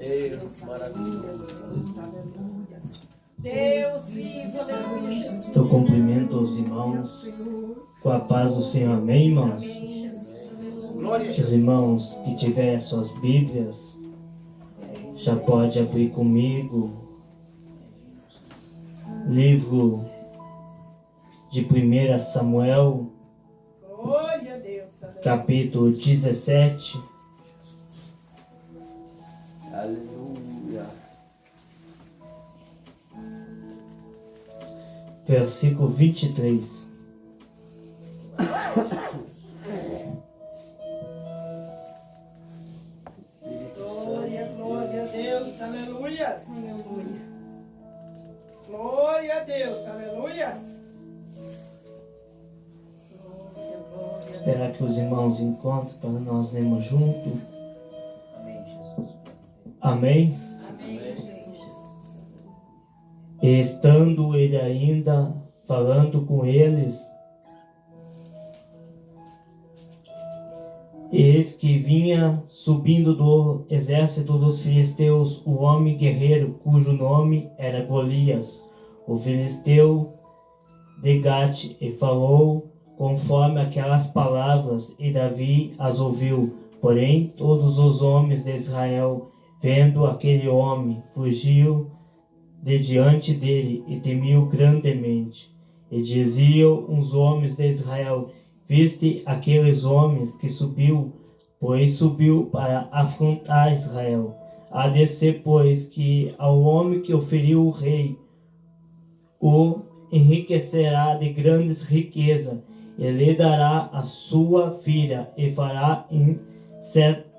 Deus maravilhoso. Aleluia. Deus vivo, aleluia, Jesus. Eu cumprimento os irmãos com a paz do Senhor. Amém, irmãos? Amém, Jesus. Glória a Os Jesus. irmãos que tiverem suas Bíblias, já pode abrir comigo. Livro de 1 Samuel, Glória a Deus. Aleluia. capítulo 17. Aleluia. Versículo 23. Glória, glória a Deus. Aleluia. Aleluia. Glória a Deus. Aleluia. Glória, glória. Esperar que os irmãos encontrem para nós lermos junto. Amém, Jesus. Amém? Amém, Jesus. E estando ele ainda falando com eles, eis que vinha subindo do exército dos filisteus o homem guerreiro, cujo nome era Golias, o filisteu de Gate, e falou conforme aquelas palavras, e Davi as ouviu. Porém, todos os homens de Israel, vendo aquele homem, fugiu de diante dele e temiam grandemente. E diziam uns homens de Israel: viste aqueles homens que subiu, pois subiu para afrontar Israel. Há de ser, pois, que ao homem que o feriu o rei, o enriquecerá de grandes riquezas, e lhe dará a sua filha, e fará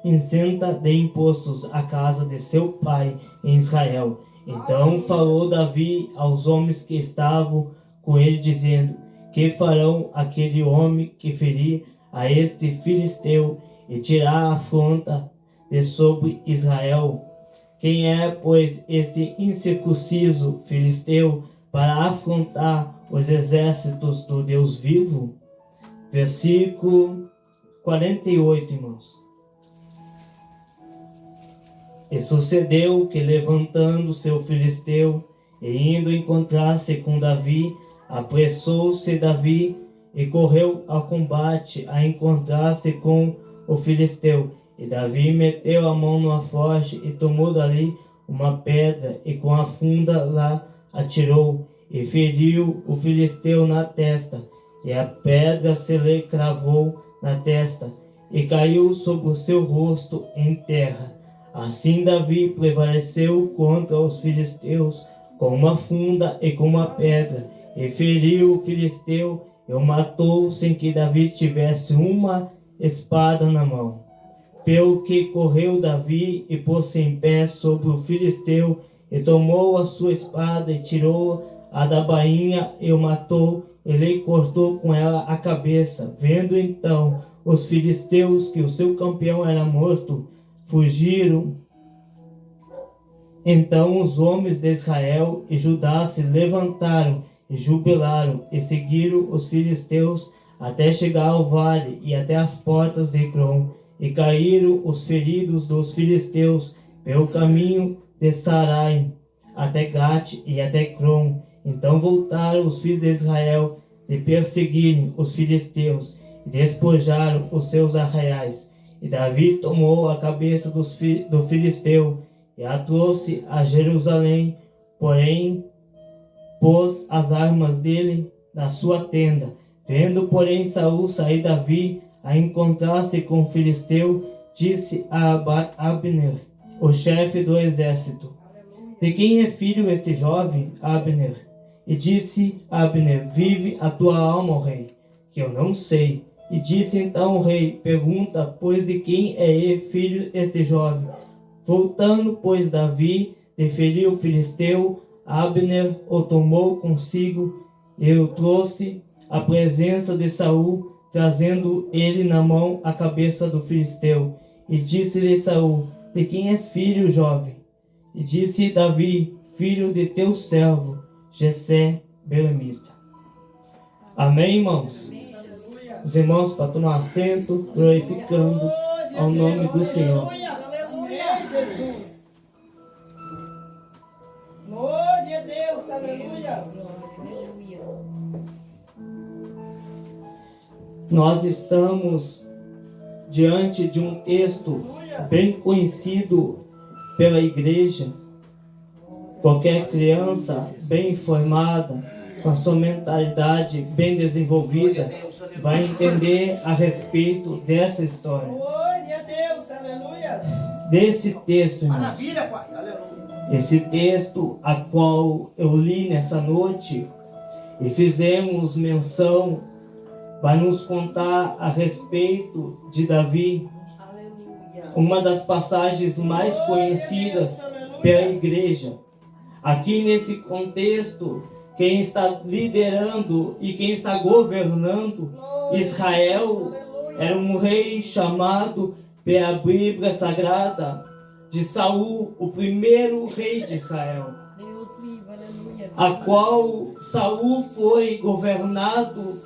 isenta de impostos a casa de seu pai em Israel. Então falou Davi aos homens que estavam com ele, dizendo: que farão aquele homem que ferir a este filisteu e tirar a afronta de sobre Israel? Quem é, pois, este incircunciso filisteu para afrontar os exércitos do Deus vivo? Versículo 48, irmãos. E sucedeu que, levantando-se o filisteu e indo encontrar-se com Davi, apressou-se Davi e correu ao combate a encontrar-se com o filisteu. E Davi meteu a mão numa foice e tomou dali uma pedra, e com a funda lá atirou, e feriu o filisteu na testa. E a pedra se lhe cravou na testa, e caiu sobre o seu rosto em terra. Assim Davi prevaleceu contra os filisteus com uma funda e com uma pedra, e feriu o filisteu e o matou sem que Davi tivesse uma espada na mão. Pelo que correu Davi e pôs-se em pé sobre o filisteu, e tomou a sua espada e tirou-a da bainha e o matou, e lhe cortou com ela a cabeça. Vendo então os filisteus que o seu campeão era morto, fugiram. Então os homens de Israel e Judá se levantaram e jubilaram, e seguiram os filisteus até chegar ao vale e até as portas de Ecrom. E caíram os feridos dos filisteus pelo caminho de Sarai até Gate e até Ecrom. Então voltaram os filhos de Israel de perseguirem os filisteus e despojaram os seus arraiais. E Davi tomou a cabeça do filisteu e a trouxe a Jerusalém, porém pôs as armas dele na sua tenda. Vendo, porém, Saul sair Davi a encontrar-se com o filisteu, disse a Abner, o chefe do exército: de quem é filho este jovem, Abner? E disse Abner: vive a tua alma, ó rei, que eu não sei. E disse então o rei: pergunta, pois, de quem é filho este jovem? Voltando, pois, Davi de ferir o filisteu, Abner o tomou consigo e o trouxe à presença de Saul, trazendo ele na mão a cabeça do filisteu. E disse-lhe Saul: de quem és filho, jovem? E disse Davi: filho de teu servo Jessé Belemita. Amém, irmãos? Os irmãos, para tomar assento, glorificando ao nome do Senhor. Aleluia, Jesus. a Deus, aleluia. Nós estamos diante de um texto bem conhecido pela igreja. Qualquer criança bem informada, com a sua mentalidade bem desenvolvida, vai entender a respeito dessa história. Glória a Deus, aleluia. Desse texto, irmãos. Maravilha, Pai. Aleluia. Esse texto a qual eu li nessa noite e fizemos menção, vai nos contar a respeito de Davi, uma das passagens mais conhecidas pela igreja. Aqui nesse contexto, quem está liderando e quem está governando Israel era um rei chamado pela Bíblia Sagrada de Saul, o primeiro rei de Israel, Deus vivo, aleluia. a qual Saul foi governado,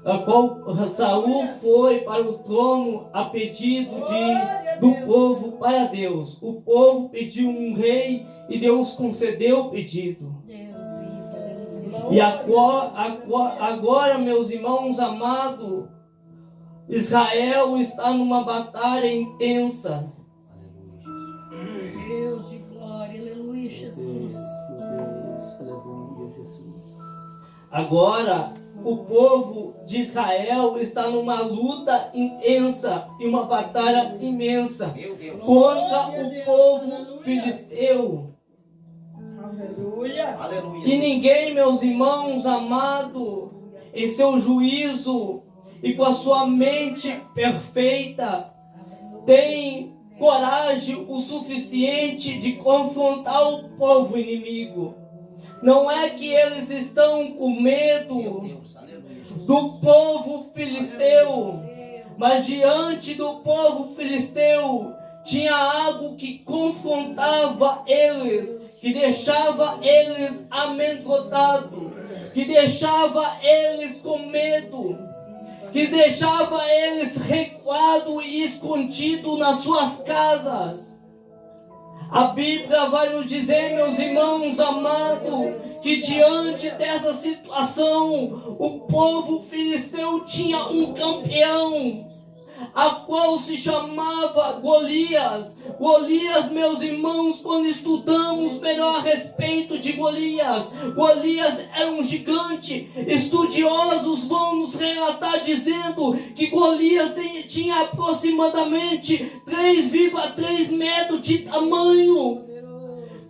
a qual Saul foi para o trono a pedido do povo para Deus. O povo pediu um rei e Deus concedeu o pedido. Deus vivo, aleluia. E agora, meus irmãos amados, Israel está numa batalha intensa. Deus de glória, aleluia, Jesus. Aleluia, Jesus. Agora, o povo de Israel está numa luta intensa e uma batalha imensa Meu Deus. contra o povo filisteu. Aleluia. Aleluia. E ninguém, meus irmãos amados, em seu juízo e com a sua mente perfeita, tem coragem o suficiente de confrontar o povo inimigo. Não é que eles estão com Meu medo Deus. Aleluia, Jesus. do povo filisteu, mas diante do povo filisteu tinha algo que confrontava eles, que deixava eles amedrontados, que deixava eles com medo, que deixava eles recuados e escondidos nas suas casas. A Bíblia vai nos dizer, meus irmãos amados, que diante dessa situação, o povo filisteu tinha um campeão, a qual se chamava Golias. Golias, meus irmãos, quando estudamos melhor a respeito de Golias, Golias era um gigante. Estudiosos vão nos relatar dizendo que Golias tinha aproximadamente 3,3 metros de tamanho.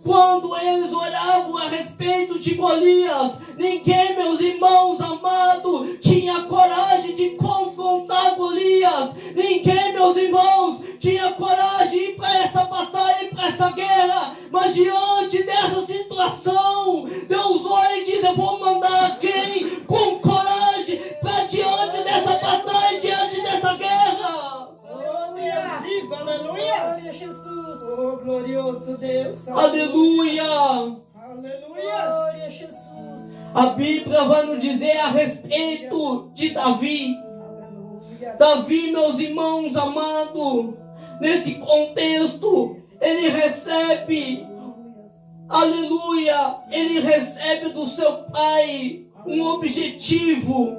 Quando eles olhavam a respeito de Golias, ninguém, meus irmãos amados, tinha coragem de confrontar Golias. Ninguém, meus irmãos, tinha coragem de ir para essa batalha, ir para essa guerra. Mas diante dessa situação, Deus olha e diz: eu vou mandar quem com coragem para diante dessa batalha, diante dessa guerra. Glória, viva, aleluia. Glória, Jesus. Oh, glorioso Deus. Aleluia! Aleluia. Glória, Jesus. A Bíblia vai nos dizer a respeito de Davi. Aleluia. Davi, meus irmãos amados, nesse contexto, ele recebe, aleluia, ele recebe do seu pai um objetivo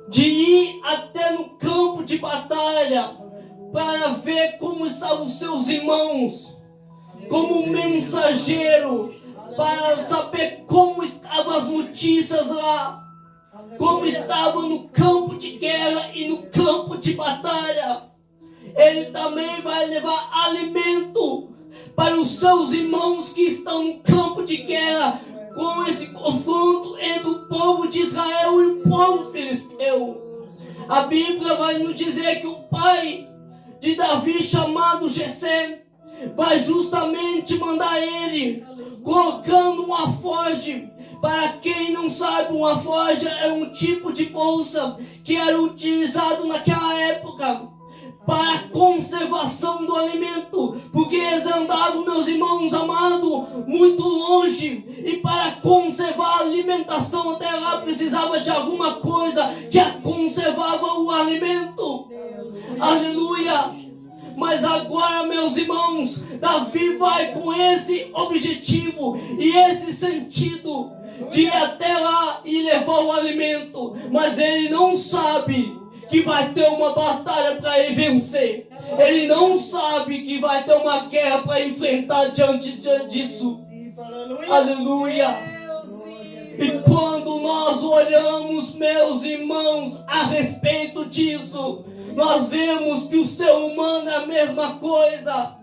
de ir até no campo de batalha para ver como estavam os seus irmãos, como mensageiro, para saber como estavam as notícias lá, como estavam no campo de guerra e no campo de batalha. Ele também vai levar alimento para os seus irmãos que estão no campo de guerra, com esse confronto entre o povo de Israel e o povo filisteu. A Bíblia vai nos dizer que o pai de Davi, chamado Jessé, vai justamente mandar ele, colocando um alforje. Para quem não sabe, um alforje é um tipo de bolsa que era utilizado naquela época para a conservação do alimento, porque eles andavam, meus irmãos amados, muito longe, e para conservar a alimentação até lá precisava de alguma coisa que conservava o alimento. Aleluia! Mas agora, meus irmãos, Davi vai com esse objetivo e esse sentido de ir até lá e levar o alimento, mas ele não sabe que vai ter uma batalha para ele vencer. Ele não sabe que vai ter uma guerra para enfrentar diante disso. Aleluia. Deus vivo. E quando nós olhamos, meus irmãos, a respeito disso, nós vemos que o ser humano é a mesma coisa.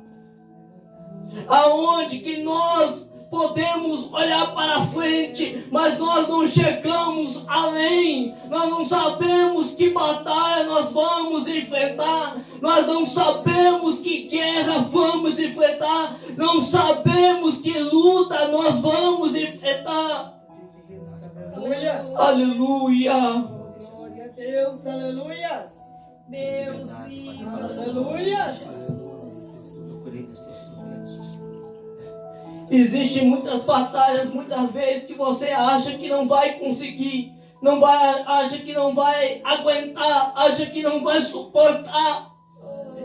Aonde que nós podemos olhar para frente, mas nós não chegamos além. Nós não sabemos que batalha nós vamos enfrentar. Nós não sabemos que guerra vamos enfrentar. Não sabemos que luta nós vamos enfrentar. Aleluia. Aleluia. Glória a Deus, aleluia. Deus vivo. Aleluia. Jesus. Eu colhei das tuas promessas. Existem muitas batalhas, muitas vezes, que você acha que não vai conseguir, acha que não vai aguentar, acha que não vai suportar.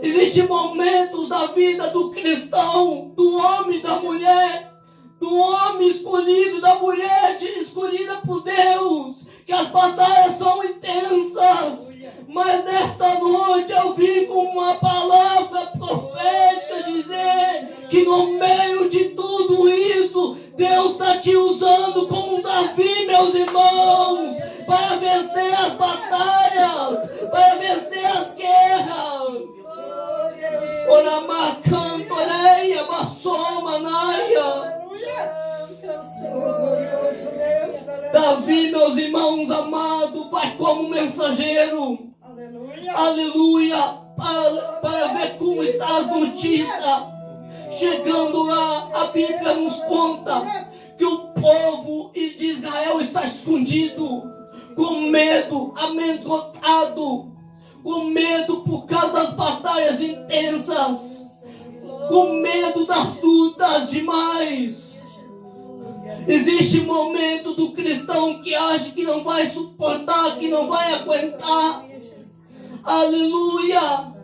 Existem momentos da vida do cristão, do homem, da mulher, do homem escolhido, da mulher escolhida por Deus, que as batalhas são intensas. Mas nesta noite eu vim com uma palavra profética dizer que no meio de tudo isso, Deus está te usando como um Davi, meus irmãos, para vencer as batalhas, para vencer as guerras. Ora macanto, leia, bassoma, naia. Glorioso Deus, aleluia. Davi, meus irmãos amados, vai como mensageiro. Aleluia. Aleluia, para ver como está as notícias. Chegando lá, a Bíblia nos conta que o povo de Israel está escondido, com medo, amedrontado, com medo por causa das batalhas intensas, com medo das lutas demais. Existe momento do cristão que acha que não vai suportar, que não vai aguentar. Aleluia!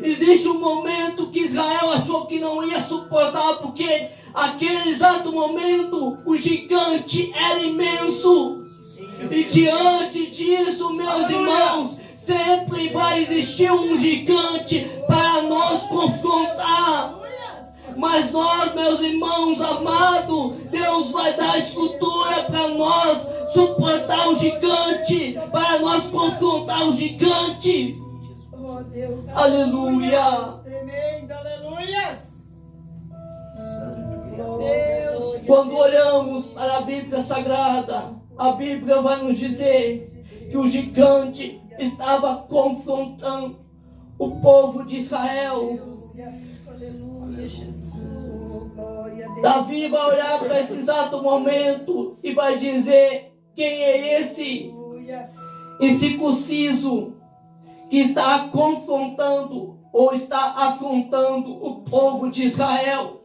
Existe um momento que Israel achou que não ia suportar, porque aquele exato momento o gigante era imenso. E diante disso, meus irmãos, sempre vai existir um gigante para nos confrontar. Mas nós, meus irmãos amados, Deus vai dar estrutura para nós suportar o gigante, para nós confrontar o gigante. Oh, Deus, Aleluia. tremendo, aleluia. Deus. Quando olhamos para a Bíblia Sagrada, a Bíblia vai nos dizer que o gigante estava confrontando o povo de Israel. Aleluia, Jesus. Glória a Deus. Davi vai olhar para esse exato momento e vai dizer: quem é esse Aleluia. incircunciso que está confrontando ou está afrontando o povo de Israel?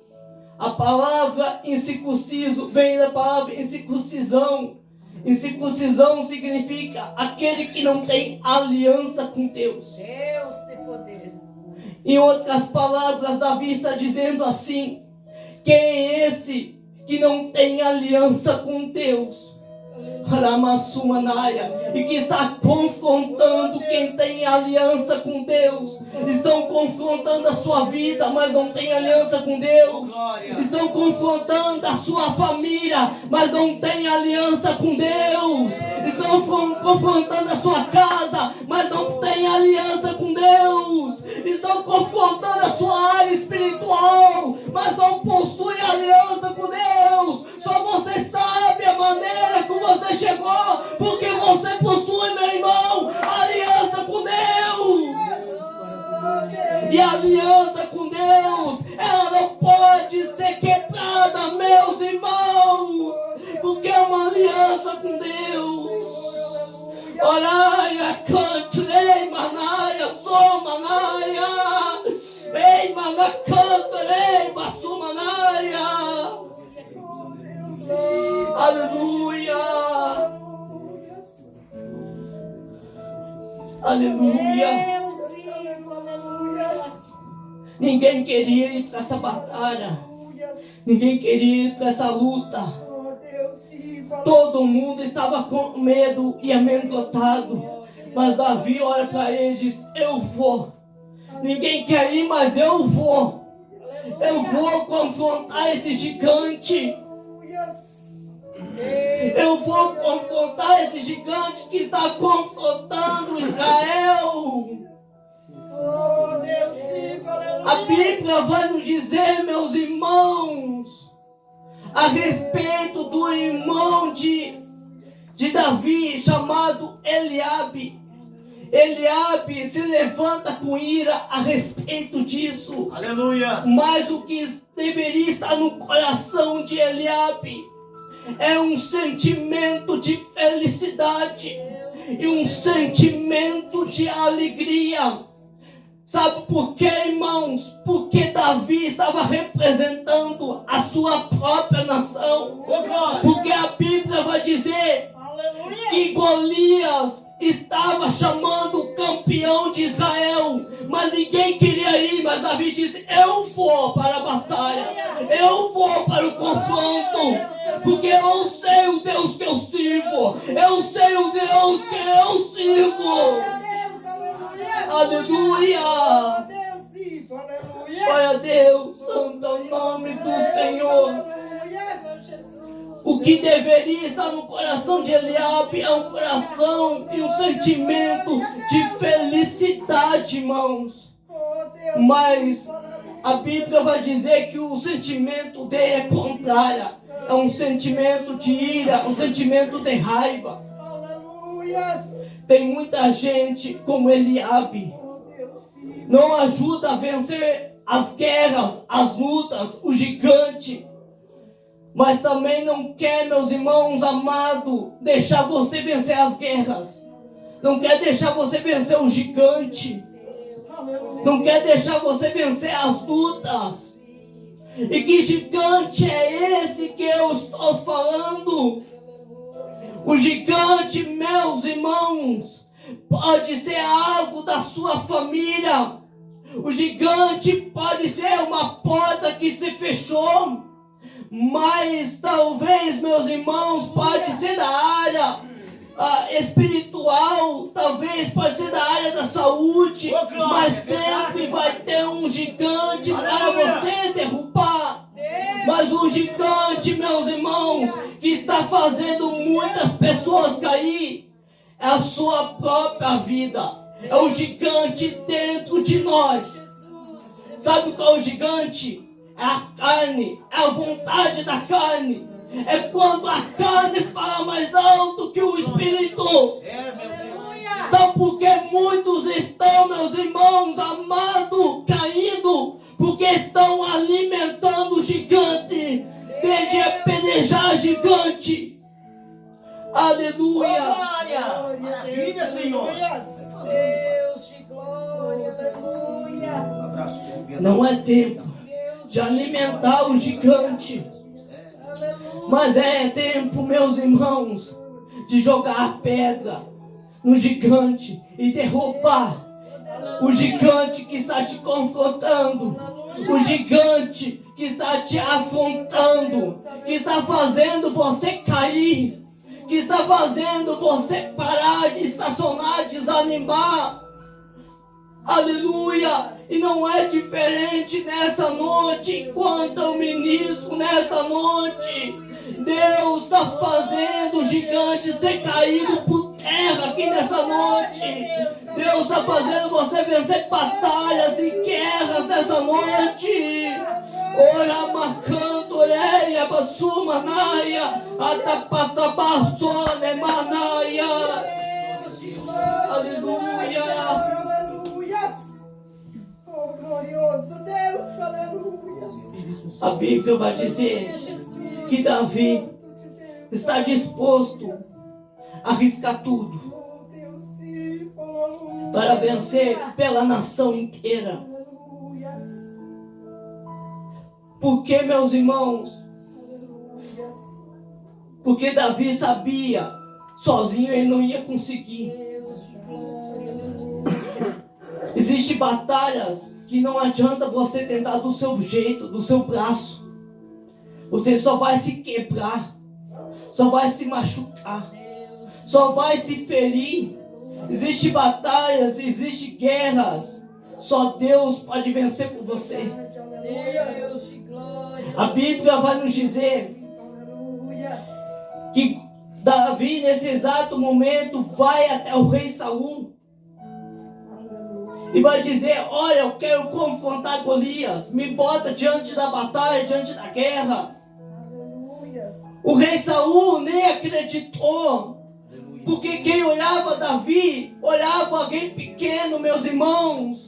A palavra incircunciso vem da palavra incircuncisão. Incircuncisão significa aquele que não tem aliança com Deus. Deus tem poder. Em outras palavras, Davi está dizendo assim: quem é esse que não tem aliança com Deus? Aramassumanaya, e que está confrontando quem tem aliança com Deus. Estão confrontando a sua vida, mas não tem aliança com Deus. Estão confrontando a sua família, mas não tem aliança com Deus. Estão confrontando a sua casa, mas não tem aliança com Deus. Estão confrontando a sua área espiritual, mas não possui aliança com Deus. Só você sabe a maneira como você chegou, porque você possui, meu irmão, aliança com Deus. E a aliança com Deus, ela não pode ser quebrada, meus irmãos, porque é uma aliança com Deus. Oraia, cante, ei, manaia, sou manaia, ei, mana, canta, ei, baçu, manaia. Aleluia. Aleluia. Deus vivo, aleluia. Ninguém queria ir para essa batalha. Aleluias. Ninguém queria ir para essa luta. Oh, Deus, sim. Todo mundo estava com medo e amedrontado. Mas Davi olha para ele e diz: eu vou. Ninguém quer ir, mas eu vou. Eu vou confrontar esse gigante. Aleluias. Eu vou confrontar esse gigante que está confrontando Israel. Oh, Deus, sim. Aleluia. A Bíblia vai nos dizer, meus irmãos, a respeito do irmão de Davi, chamado Eliabe. Eliabe se levanta com ira a respeito disso. Aleluia. Mas o que deveria estar no coração de Eliabe é um sentimento de felicidade e um sentimento de alegria. Sabe por quê, irmãos? Porque Davi estava representando a sua própria nação. Porque a Bíblia vai dizer Aleluia. que Golias estava chamando o campeão de Israel, mas ninguém queria ir. Mas Davi disse: eu vou para a batalha, eu vou para o confronto, porque eu sei o Deus que eu sirvo, eu sei o Deus que eu sirvo. Aleluia. Oh, Deus, sim. Aleluia. Glória a Deus, santo é o nome do Senhor. O que deveria estar no coração de Eliabe é um coração e um sentimento de felicidade, irmãos. Mas a Bíblia vai dizer que o sentimento dele é contrário. É um sentimento de ira, um sentimento de raiva. Tem muita gente como Eliabe. Não ajuda a vencer as guerras, as lutas, o gigante. Mas também não quer, meus irmãos amados, deixar você vencer as guerras. Não quer deixar você vencer o gigante. Não quer deixar você vencer as lutas. E que gigante é esse que eu estou falando? O gigante, meus irmãos, pode ser algo da sua família. O gigante pode ser uma porta que se fechou. Mas talvez, meus irmãos, pode ser da área espiritual, talvez pode ser da área da saúde, mas sempre vai ter um gigante para você derrubar. Mas o gigante, meus irmãos, que está fazendo muitas pessoas cair, é a sua própria vida. É o gigante dentro de nós. Sabe qual é o gigante? É a carne, é a vontade da carne. É quando a carne fala mais alto que o Espírito. Sabe por que muitos estão, meus irmãos amados, caindo? Porque estão alimentando o gigante. Desde apedrejar gigante. Aleluia. Maravilha, Senhor. Deus de glória, aleluia. Abraço. Não é tempo de alimentar o gigante. Mas é tempo, meus irmãos, de jogar a pedra no gigante e derrubar o gigante que está te confrontando, o gigante que está te afrontando, que está fazendo você cair, que está fazendo você parar de estacionar, desanimar. Aleluia! E não é diferente nessa noite, enquanto eu ministro nessa noite. Deus está fazendo o gigante ser caído por terra aqui nessa noite. Deus está fazendo você vencer batalhas e guerras nessa noite. Ora macanto oreia basuma naia atapatabassone manaia. Aleluia. Oh, glorioso Deus, aleluia. A Bíblia vai dizer que Davi está disposto a arriscar tudo Oh, Deus, sim, aleluia. para vencer pela nação inteira. Aleluia. Por que, meus irmãos? Aleluia. Porque Davi sabia, sozinho ele não ia conseguir. Deus de glória, aleluia. Existem batalhas que não adianta você tentar do seu jeito, do seu braço. Você só vai se quebrar, só vai se machucar, só vai se ferir. Existem batalhas, existem guerras. Só Deus pode vencer por você. Deus de glória. A Bíblia vai nos dizer Aleluia. que Davi, nesse exato momento, vai até o rei Saul e vai dizer: olha, eu quero confrontar Golias, me bota diante da batalha, diante da guerra. Aleluia. O rei Saul nem acreditou, porque quem olhava Davi, olhava alguém pequeno, meus irmãos.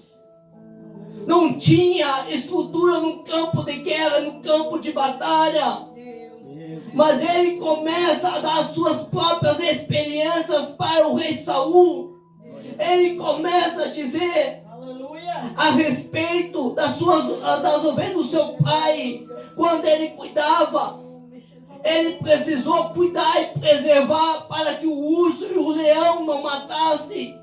Não tinha estrutura no campo de guerra, no campo de batalha. Mas ele começa a dar as suas próprias experiências para o rei Saul. Ele começa a dizer a respeito das ovelhas do seu pai. Quando ele cuidava, ele precisou cuidar e preservar para que o urso e o leão não matassem.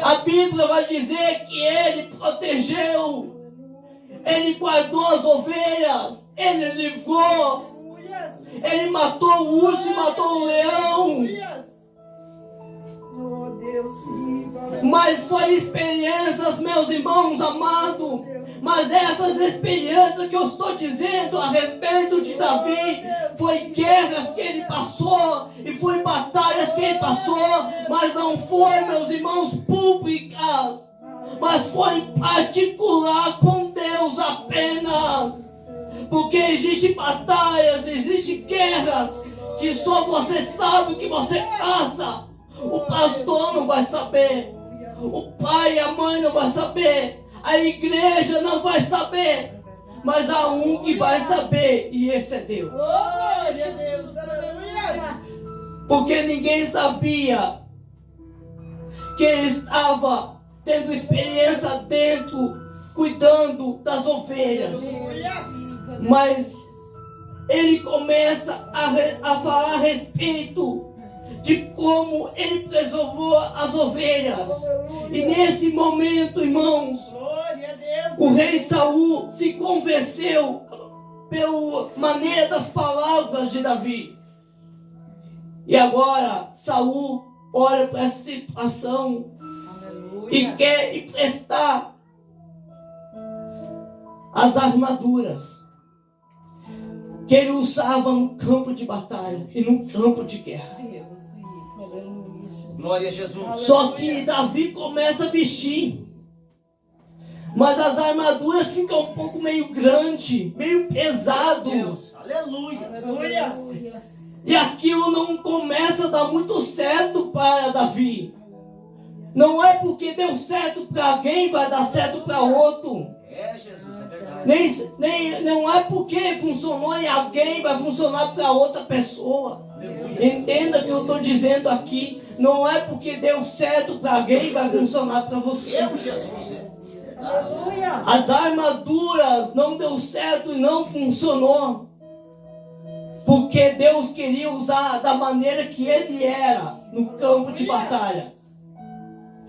A Bíblia vai dizer que ele protegeu, ele guardou as ovelhas, ele livrou, ele matou o urso e matou o leão. Oh Deus, sim, Mas foram experiências, meus irmãos amados. Mas essas experiências que eu estou dizendo a respeito de Davi, foi guerras que ele passou, e foi batalhas que ele passou, mas não foi, meus irmãos, públicas, mas foi em particular com Deus apenas. Porque existem batalhas, existem guerras, que só você sabe que você passa. O pastor não vai saber, o pai e a mãe não vai saber, a igreja não vai saber, mas há um que vai saber, e esse é Deus. Glória a Deus, aleluia. Porque ninguém sabia que ele estava tendo experiência dentro, cuidando das ovelhas. Mas ele começa a falar a respeito de como ele preservou as ovelhas. E nesse momento, irmãos, o rei Saul se convenceu pela maneira das palavras de Davi. E agora Saul olha para essa situação e quer emprestar as armaduras que ele usava no campo de batalha e no campo de guerra. Glória a Jesus. Só que Davi começa a vestir, mas as armaduras ficam um pouco meio grande, meio pesado. Deus. Aleluia. E aquilo não começa a dar muito certo para Davi. Não é porque deu certo para alguém, vai dar certo para outro. É, Jesus, é verdade. Não é porque funcionou em alguém, vai funcionar para outra pessoa. Entenda o que eu estou dizendo aqui. Não é porque deu certo para alguém, vai funcionar para você. Eu, Jesus, é. As armaduras não deu certo e não funcionou, porque Deus queria usar da maneira que ele era no campo de batalha.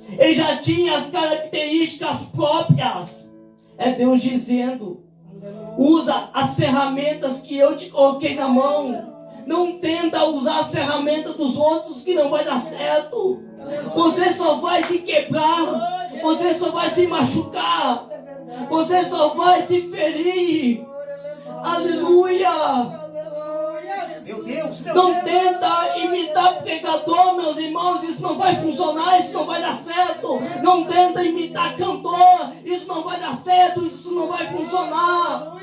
Ele já tinha as características próprias. É Deus dizendo: usa as ferramentas que eu te coloquei na mão. Não tenta usar as ferramentas dos outros, que não vai dar certo. Você só vai se quebrar, você só vai se machucar, você só vai se ferir. Aleluia. Meu Deus, meu Não Deus. tenta imitar pregador, meus irmãos, isso não vai funcionar, isso não vai dar certo. Não tenta imitar cantor, isso não vai dar certo, isso não vai funcionar.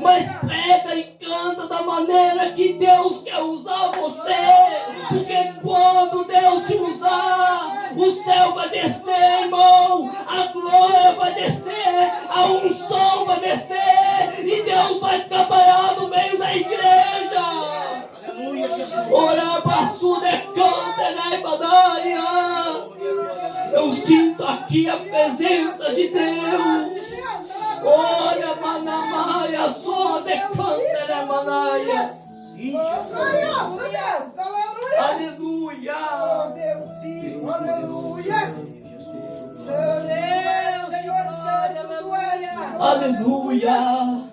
Mas prega e canta da maneira que Deus quer usar você. Porque quando Deus te usar, o céu vai descer, irmão. A glória vai descer, a unção vai descer, e Deus vai trabalhar no meio da igreja. Aleluia, Jesus. Ora, bassude, canta, né, badaia. Eu sinto aqui a presença de Deus. Olha, manamaia, só de canta, né, manaia. Sim, Jesus. Glorioso Deus, aleluia. Aleluia. Oh Deus, sim, aleluia. Jesus. Senhor, Senhor Santo, tu Aleluia.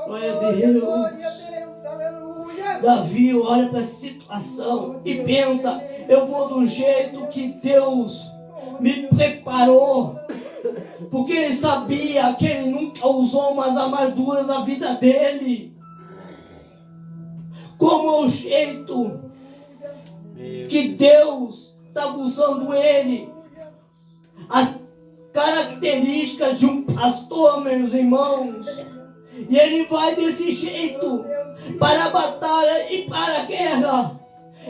Glória a Deus. Glória a Deus. Aleluia. Davi olha para a situação e pensa: eu vou do jeito que Deus me preparou. Porque ele sabia que ele nunca usou umas armaduras na vida dele. Como é o jeito que Deus estava usando ele. As características de um pastor, meus irmãos. E ele vai desse jeito para a batalha e para a guerra.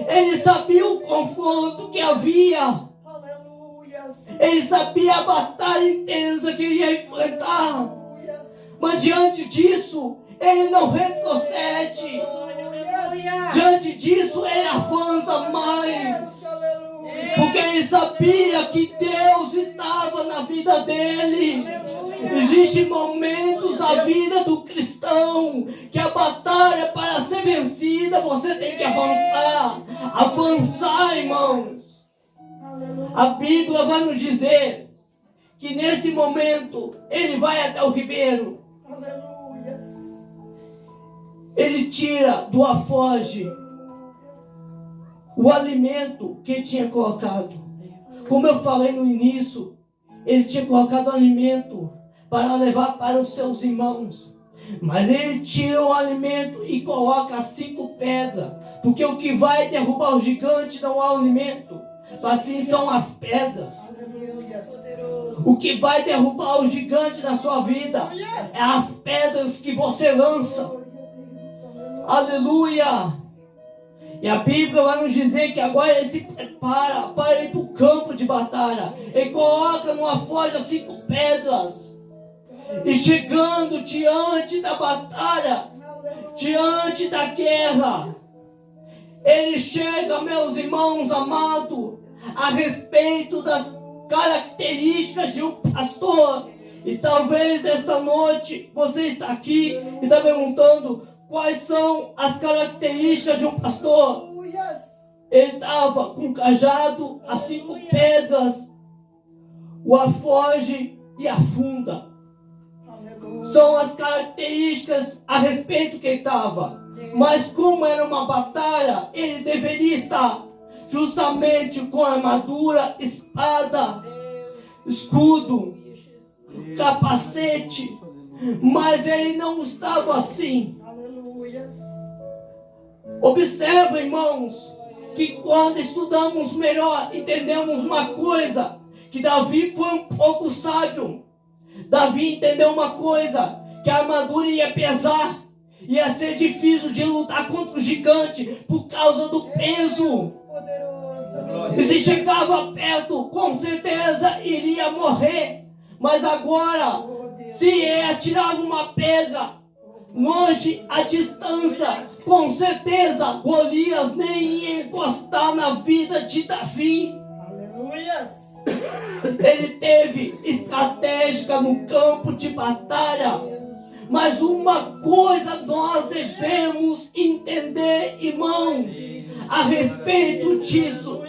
Ele sabia o confronto que havia. Aleluia. Ele sabia a batalha intensa que ele ia enfrentar. Mas diante disso, ele não retrocede. Diante disso, ele avança mais. Porque ele sabia que Deus estava na vida dele. Existem momentos na vida do cristão que a batalha, para ser vencida, você tem que avançar. Avançar, irmãos. A Bíblia vai nos dizer que nesse momento ele vai até o ribeiro. Aleluia. Ele tira do alforje o alimento que ele tinha colocado. Como eu falei no início, ele tinha colocado alimento para levar para os seus irmãos. Mas ele tira o alimento e coloca 5 pedras. Porque o que vai derrubar o gigante não é o alimento, mas sim são as pedras. O que vai derrubar o gigante na sua vida é as pedras que você lança. Aleluia! E a Bíblia vai nos dizer que agora ele se prepara para ir para o campo de batalha. Ele coloca numa forja 5 pedras. E chegando diante da batalha, diante da guerra, ele chega, meus irmãos amados, a respeito das características de um pastor. E talvez nesta noite você está aqui e está perguntando: quais são as características de um pastor? Ele estava com um cajado, as 5 pedras, o alforje e a funda. São as características a respeito que ele estava. Mas como era uma batalha, ele deveria estar justamente com armadura, espada, escudo, capacete. Mas ele não estava assim. Observa, irmãos, que quando estudamos melhor, entendemos uma coisa, que Davi foi um pouco sábio. Davi entendeu uma coisa, que a armadura ia pesar, ia ser difícil de lutar contra o gigante por causa do peso. E se chegava perto, com certeza iria morrer. Mas agora, se ele atirava uma pedra longe a distância, com certeza Golias nem ia encostar na vida de Davi. Ele teve estratégia no campo de batalha. Mas uma coisa nós devemos entender, irmãos, a respeito disso.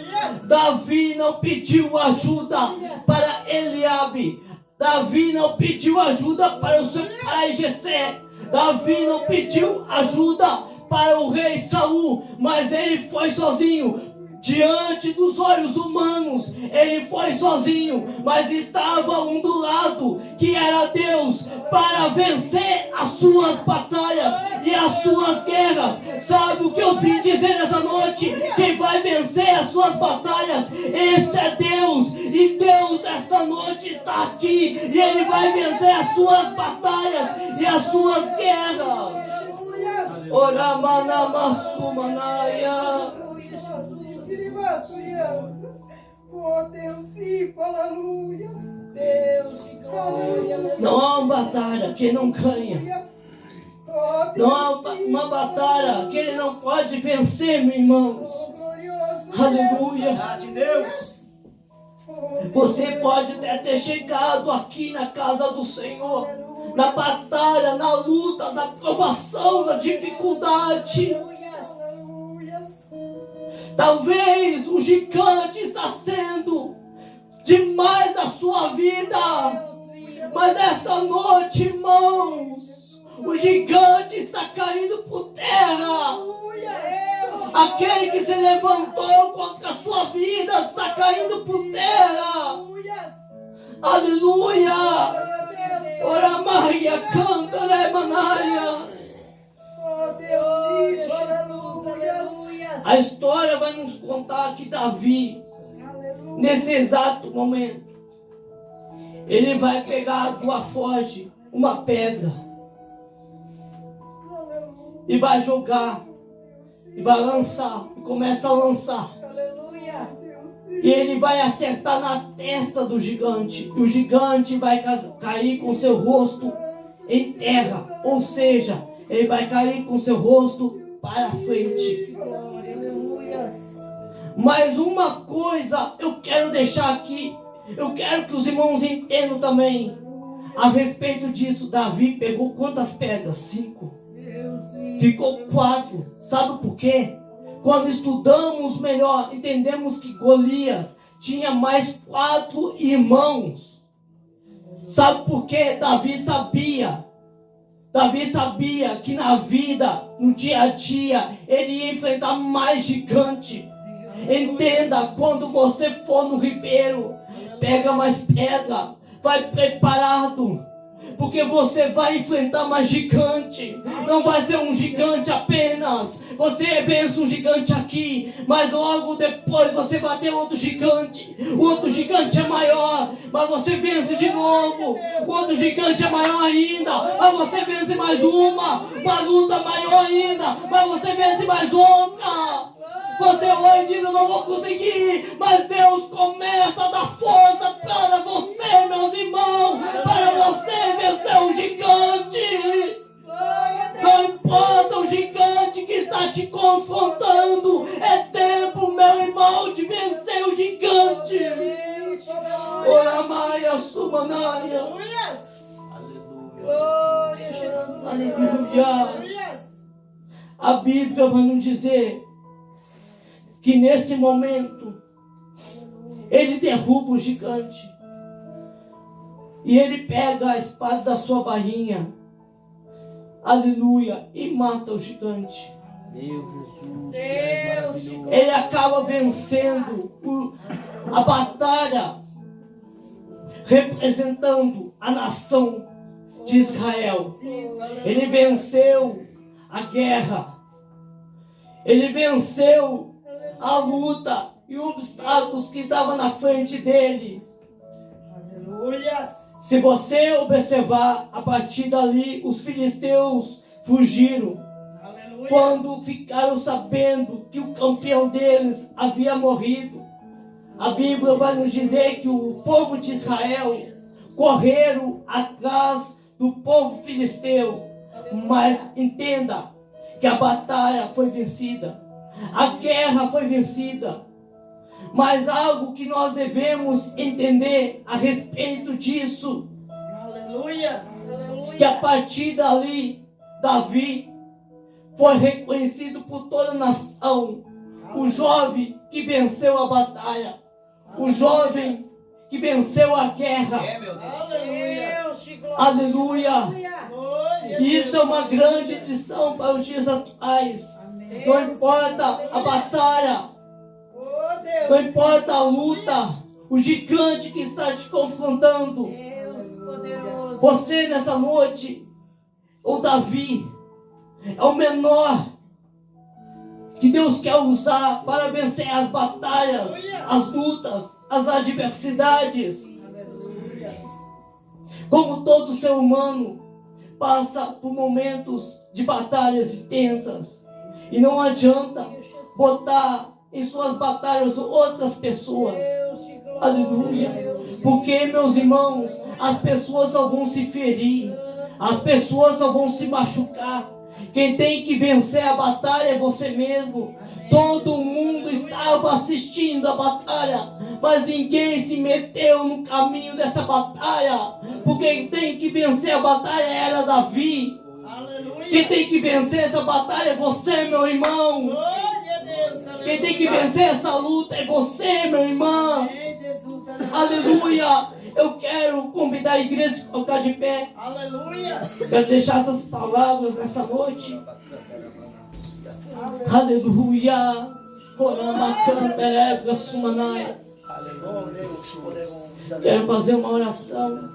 Davi não pediu ajuda para Eliabe. Davi não pediu ajuda para o seu pai Jessé. Davi não pediu ajuda para o rei Saul, mas ele foi sozinho. Diante dos olhos humanos, ele foi sozinho, mas estava um do lado, que era Deus, para vencer as suas batalhas e as suas guerras. Sabe o que eu vim dizer nessa noite? Quem vai vencer as suas batalhas, esse é Deus. E Deus esta noite está aqui, e Ele vai vencer as suas batalhas e as suas guerras. Ora manamassumanaia. Oh Deus, sim, aleluia. Não há uma batalha que ele não ganha. Não há uma batalha que ele não pode vencer, meus irmãos. Aleluia. Verdade, Deus. Você pode até ter chegado aqui na casa do Senhor, na batalha, na luta, na provação, na dificuldade. Talvez o gigante está sendo demais na sua vida. Mas nesta noite, irmãos, o gigante está caindo por terra. Aquele que se levantou contra a sua vida está caindo por terra. Aleluia. Ora Maria, canta, né, Manaia. Oh, Glória Deus, a Jesus, aleluia. A história vai nos contar que Davi, nesse exato momento, ele vai pegar do afoge uma pedra e vai jogar e vai lançar, e começa a lançar, Aleluia. e ele vai acertar na testa do gigante, e o gigante vai cair com seu rosto em terra, ou seja, ele vai cair com seu rosto para frente. Glória, aleluia. Mas uma coisa eu quero deixar aqui, eu quero que os irmãos entendam também a respeito disso. Davi pegou quantas pedras? 5. Deus, Ficou 4. Sabe por quê? Quando estudamos melhor, entendemos que Golias tinha mais 4 irmãos. Sabe por quê? Davi sabia que na vida, no dia a dia, ele ia enfrentar mais gigante. Entenda, quando você for no ribeiro, pega mais pedra, vai preparado, porque você vai enfrentar mais gigante. Não vai ser um gigante apenas. Você vence um gigante aqui, mas logo depois você vai ter outro gigante. O outro gigante é maior, mas você vence de novo. O outro gigante é maior ainda, mas você vence mais uma luta maior ainda, mas você vence mais outra. Você hoje diz, eu não vou conseguir, mas Deus começa a dar força para você, meus irmãos, para você vencer um gigante. Não importa o gigante que está te confrontando, é tempo, meu irmão, de vencer o gigante. Ora Maria, Sumanaia. glória a Jesus. Aleluia. A Bíblia vai nos dizer que nesse momento ele derruba o gigante e ele pega a espada da sua bainha, aleluia, e mata o gigante. Deus, Ele acaba vencendo a batalha, representando a nação de Israel. Ele venceu a guerra, ele venceu a luta e os obstáculos que estavam na frente dele. Se você observar, a partir dali, os filisteus fugiram. Quando ficaram sabendo que o campeão deles havia morrido, a Bíblia vai nos dizer que o povo de Israel correram atrás do povo filisteu. Mas entenda que a batalha foi vencida. A guerra foi vencida. Mas algo que nós devemos entender a respeito disso, que a partir dali, Davi foi reconhecido por toda a nação. O jovem que venceu a batalha, o jovem que venceu a guerra. É, meu Deus. Deus, glória. Aleluia. E isso é uma grande lição para os dias atuais. Não importa a batalha, não importa a luta, o gigante que está te confrontando. Deus poderoso. Você nessa noite, ou Davi, é o menor que Deus quer usar para vencer as batalhas, as lutas, as adversidades. Como todo ser humano passa por momentos de batalhas intensas. E não adianta botar em suas batalhas outras pessoas. Aleluia. Porque, meus irmãos, as pessoas só vão se ferir. As pessoas só vão se machucar. Quem tem que vencer a batalha é você mesmo. Todo mundo estava assistindo a batalha, mas ninguém se meteu no caminho dessa batalha. Porque quem tem que vencer a batalha era Davi. Quem tem que vencer essa batalha é você, meu irmão. Quem tem que vencer essa luta é você, meu irmão. Aleluia. Eu quero convidar a igreja a se colocar de pé. Aleluia. Quero deixar essas palavras nessa noite. Aleluia. Coramacamperebra sumanai. Quero fazer uma oração.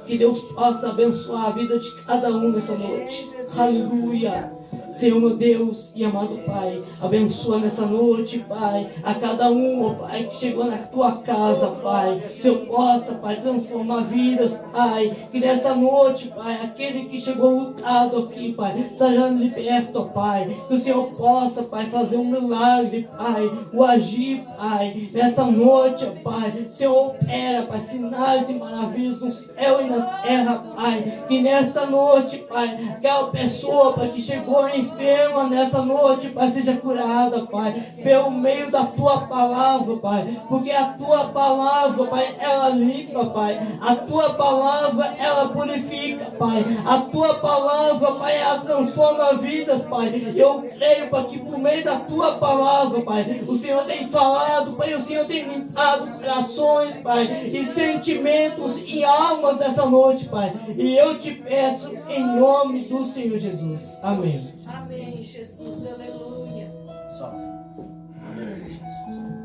Que Deus possa abençoar a vida de cada um nessa noite. Aleluia. Senhor, meu Deus e amado Pai, abençoa nessa noite, Pai, a cada um, ó Pai, que chegou na tua casa, Pai. Senhor, possa, Pai, transformar vidas, Pai. Que nessa noite, Pai, aquele que chegou lutado aqui, Pai, seja liberto, ó Pai. Que o Senhor possa, Pai, fazer um milagre, Pai, o agir, Pai. Nessa noite, ó Pai, Senhor, opera, Pai, sinais e maravilhas no céu e na terra, Pai. Que nesta noite, Pai, aquela pessoa, Pai, que chegou enferma nessa noite, Pai, seja curada, Pai, pelo meio da tua palavra, Pai, porque a tua palavra, Pai, ela limpa, Pai, a tua palavra, ela purifica, Pai, a tua palavra, Pai, ela transforma vidas, Pai. Eu creio, Pai, que por meio da tua palavra, Pai, o Senhor tem falado, Pai, o Senhor tem limpado corações, Pai, e sentimentos e almas nessa noite, Pai, e eu te peço em nome do Senhor Jesus. Amém. Amém, Jesus, aleluia. Solta. Amém, Jesus.